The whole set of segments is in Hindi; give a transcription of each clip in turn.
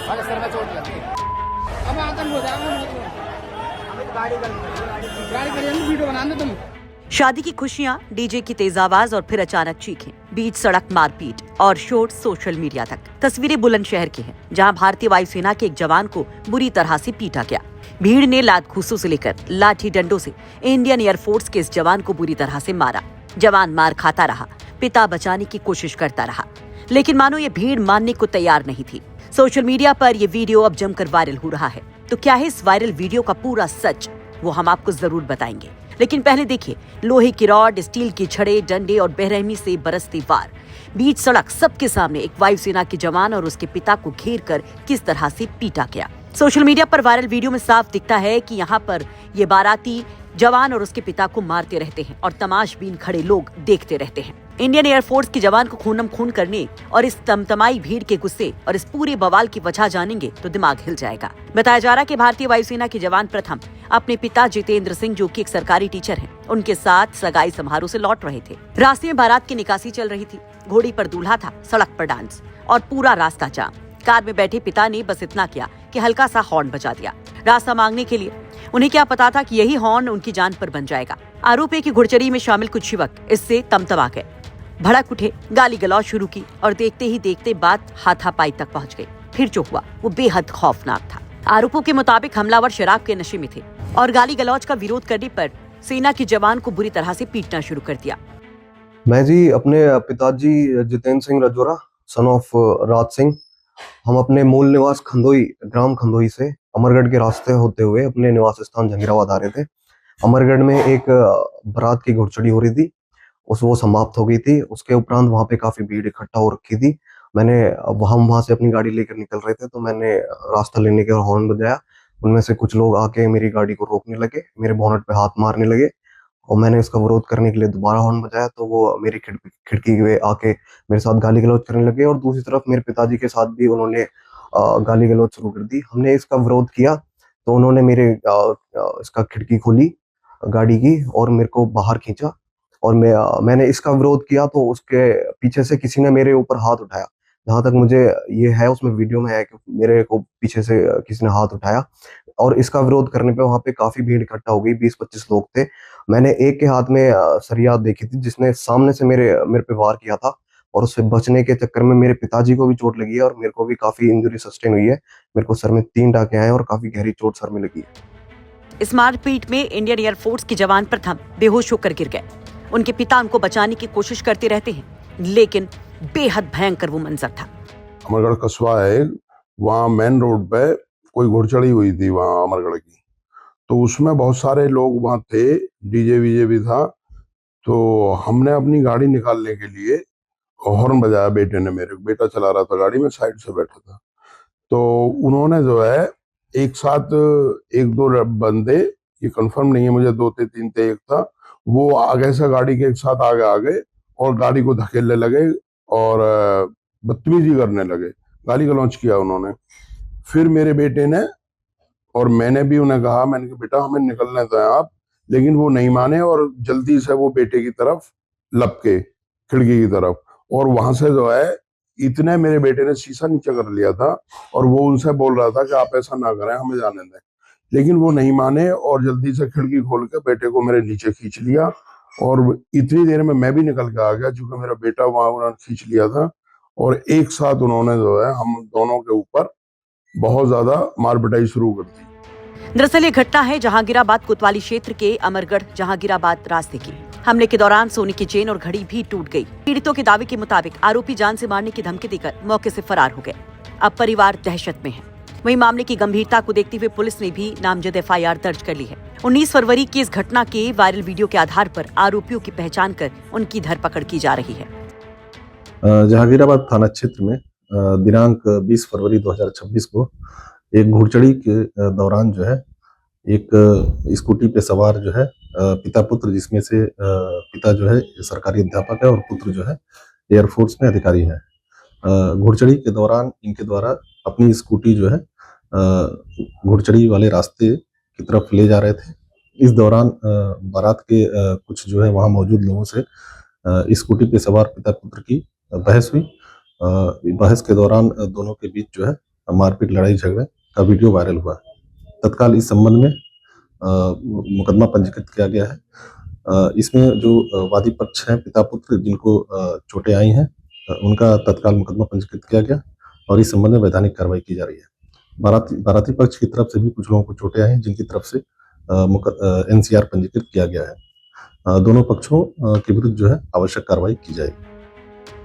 अरे सर में चोट लगी। अब आतंक हो जाएगा। हमें तो गाड़ी करिए, वीडियो बनाने तुम। शादी की खुशियां, डीजे की तेज आवाज और फिर अचानक चीखें, बीच सड़क मारपीट और शोर सोशल मीडिया तक। तस्वीरें बुलंदशहर की हैं, जहां भारतीय वायुसेना के एक जवान को बुरी तरह से पीटा गया। भीड़ ने लात घूंसों से लेकर लाठी डंडों से इंडियन एयरफोर्स के इस जवान को बुरी तरह से मारा। जवान मार खाता रहा, पिता बचाने की कोशिश करता रहा, लेकिन मानो ये भीड़ मानने को तैयार नहीं थी। सोशल मीडिया पर ये वीडियो अब जमकर वायरल हो रहा है। तो क्या है इस वायरल वीडियो का पूरा सच, वो हम आपको जरूर बताएंगे। लेकिन पहले देखिए, लोहे की रॉड, स्टील की छड़े, डंडे और बेरहमी से बरसती वार। बीच सड़क सबके सामने एक वायुसेना के जवान और उसके पिता को घेर कर किस तरह से पीटा गया। सोशल मीडिया पर वायरल वीडियो में साफ दिखता है कि यहाँ पर ये बाराती जवान और उसके पिता को मारते रहते हैं और तमाशबीन खड़े लोग देखते रहते हैं। इंडियन एयरफोर्स के जवान को खूनम खून करने और इस तमतमाई भीड़ के गुस्से और इस पूरे बवाल की वजह जानेंगे तो दिमाग हिल जाएगा। बताया जा रहा है कि भारतीय वायुसेना के जवान प्रथम अपने पिता जितेंद्र सिंह, जो कि एक सरकारी टीचर हैं, उनके साथ सगाई समारोह से लौट रहे थे। रास्ते में बारात की निकासी चल रही थी। घोड़ी पर दूल्हा था, सड़क पर डांस और पूरा रास्ता जाम। कार में बैठे पिता ने बस इतना किया कि हल्का सा हॉर्न बजा दिया, रास्ता मांगने के लिए। उन्हें क्या पता था कि यही हॉर्न उनकी जान पर बन जाएगा। आरोप है कि घुड़चड़ी में शामिल कुछ युवक इससे तमतमा गए, भड़क उठे, गाली गलौज शुरू की और देखते ही देखते बात हाथापाई तक पहुंच गई। फिर जो हुआ वो बेहद खौफनाक था। आरोपों के मुताबिक हमलावर शराब के नशे में थे और गाली गलौज का विरोध करने पर सेना के जवान को बुरी तरह से पीटना शुरू कर दिया। मैं जी अपने पिताजी जितेंद्र सिंह रजौरा, सन ऑफ राज सिंह, हम अपने मूल निवास खंदोई, ग्राम खंदोई से अमरगढ़ के रास्ते होते हुए अपने निवास स्थान जंगीराबाद आ रहे थे। अमरगढ़ में एक बारात की घुड़चड़ी हो रही थी, वो समाप्त हो गई थी। उसके उपरांत वहां पे काफी भीड़ इकट्ठा हो रखी थी। हम वहां से अपनी गाड़ी लेकर निकल रहे थे, तो मैंने रास्ता लेने के हॉर्न बजाया। उनमें से कुछ लोग आके मेरी गाड़ी को रोकने लगे, मेरे बोनट पे हाथ मारने लगे और मैंने इसका विरोध करने के लिए दोबारा हॉर्न बजाया, तो वो मेरी खिड़की पे आके मेरे साथ गाली गलौज करने लगे और दूसरी तरफ मेरे पिताजी के साथ भी उन्होंने गाली गलौज शुरू कर दी। हमने इसका विरोध किया तो उन्होंने मेरे इसका खिड़की खोली गाड़ी की और मेरे को बाहर खींचा और मैंने इसका विरोध किया तो उसके पीछे से किसी ने मेरे ऊपर हाथ उठाया। जहां तक मुझे ये है, उसमें वीडियो में है कि मेरे को पीछे से किसी ने हाथ उठाया और इसका विरोध करने पे वहां पे काफी भीड़ इकट्ठा हो गई, 20-25 लोग थे। मैंने एक के हाथ में सरिया देखी थी जिसने सामने से मेरे पे वार किया था और उससे बचने के चक्कर में मेरे पिताजी को भी चोट लगी है और मेरे को भी काफी इंजरी सस्टेन हुई है। मेरे को सर में 3 टाँके आए और काफी गहरी चोट सर में लगी है। इस मारपीट में इंडियन एयरफोर्स के जवान प्रथम बेहोश होकर गिर गए। उनके पिता उनको बचाने की कोशिश करते रहते हैं, लेकिन बेहद भयंकर वो मंजर था। अमरगढ़ कस्बा है, वहाँ मेन रोड पे कोई घुड़चड़ी हुई थी वहाँ अमरगढ़ की, तो उसमें बहुत सारे लोग वहाँ थे, डीजे वीजे भी था। तो हमने अपनी गाड़ी निकालने के लिए हॉर्न बजाया, बेटे ने, मेरे बेटा चला रहा था गाड़ी में, साइड से बैठा था। तो उन्होंने जो है एक साथ एक दो बंदे, ये कंफर्म नहीं है मुझे, 2 थे 3 थे, एक था, वो आगे से गाड़ी के एक साथ आगे आ गए और गाड़ी को धकेलने लगे और बदतमीजी करने लगे, गाली गलौज किया उन्होंने। फिर मेरे बेटे ने और मैंने भी उन्हें कहा, मैंने कहा बेटा हमें निकलने दें आप, लेकिन वो नहीं माने और जल्दी से वो बेटे की तरफ लपके, खिड़की की तरफ, और वहां से जो है इतने मेरे बेटे ने शीशा नीचे कर लिया था और वो उनसे बोल रहा था कि आप ऐसा ना करें, हमें जाने दें, लेकिन वो नहीं माने और जल्दी से खिड़की खोल के बेटे को मेरे नीचे खींच लिया और इतनी देर में मैं भी निकल के आ गया, क्योंकि मेरा बेटा वहां उन्होंने खींच लिया था और एक साथ उन्होंने जो है हम दोनों के ऊपर बहुत ज्यादा मार पिटाई शुरू कर दी। दरअसल ये घटना है जहांगीराबाद कोतवाली क्षेत्र के अमरगढ़ जहांगीराबाद रास्ते की। हमले के दौरान सोने की चेन और घड़ी भी टूट गई। पीड़ितों के दावे के मुताबिक आरोपी जान से मारने की धमकी देकर मौके से फरार हो गए। अब परिवार दहशत में है। वहीं मामले की गंभीरता को देखते हुए पुलिस ने भी नामजद FIR दर्ज कर ली है। 19 फरवरी की इस घटना के वायरल वीडियो के आधार पर आरोपियों की पहचान कर उनकी धरपकड़ की जा रही है। जहांगीराबाद थाना क्षेत्र में दिनांक 20 फरवरी 2026 को एक घुड़चड़ी के दौरान जो है एक स्कूटी पे सवार जो है पिता पुत्र, जिसमें से पिता जो है सरकारी अध्यापक है और पुत्र जो है एयरफोर्स में अधिकारी है। घुड़चड़ी के दौरान इनके द्वारा अपनी स्कूटी जो है घुड़चड़ी वाले रास्ते की तरफ ले जा रहे थे। इस दौरान बारात के कुछ जो है वहाँ मौजूद लोगों से स्कूटी पे सवार पिता पुत्र की बहस हुई। बहस के दौरान दोनों के बीच जो है मारपीट लड़ाई झगड़े का वीडियो वायरल हुआ। तत्काल इस संबंध में मुकदमा पंजीकृत किया गया है। इसमें जो वादी पक्ष हैं, पिता पुत्र जिनको चोटें आई हैं, उनका तत्काल मुकदमा पंजीकृत किया गया और इस संबंध में वैधानिक कार्रवाई की जा रही है। बाराती पक्ष की तरफ से भी कुछ लोगों को चोटें आई हैं, जिनकी तरफ से NCR पंजीकृत किया गया है। दोनों पक्षों के विरुद्ध जो है आवश्यक कार्रवाई की जाएगी।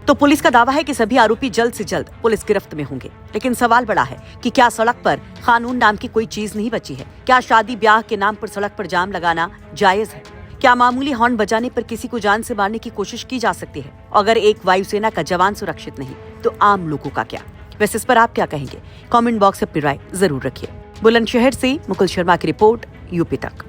तो पुलिस का दावा है कि सभी आरोपी जल्द से जल्द पुलिस गिरफ्त में होंगे, लेकिन सवाल बड़ा है कि क्या सड़क पर कानून नाम की कोई चीज नहीं बची है? क्या शादी ब्याह के नाम पर सड़क पर जाम लगाना जायज है? क्या मामूली हॉर्न बजाने पर किसी को जान से मारने की कोशिश की जा सकती है? अगर एक वायुसेना का जवान सुरक्षित नहीं तो आम लोगों का क्या? वैसे इस पर आप क्या कहेंगे? कमेंट बॉक्स में अपनी राय जरूर रखिए। बुलंदशहर से मुकुल शर्मा की रिपोर्ट, यूपी तक।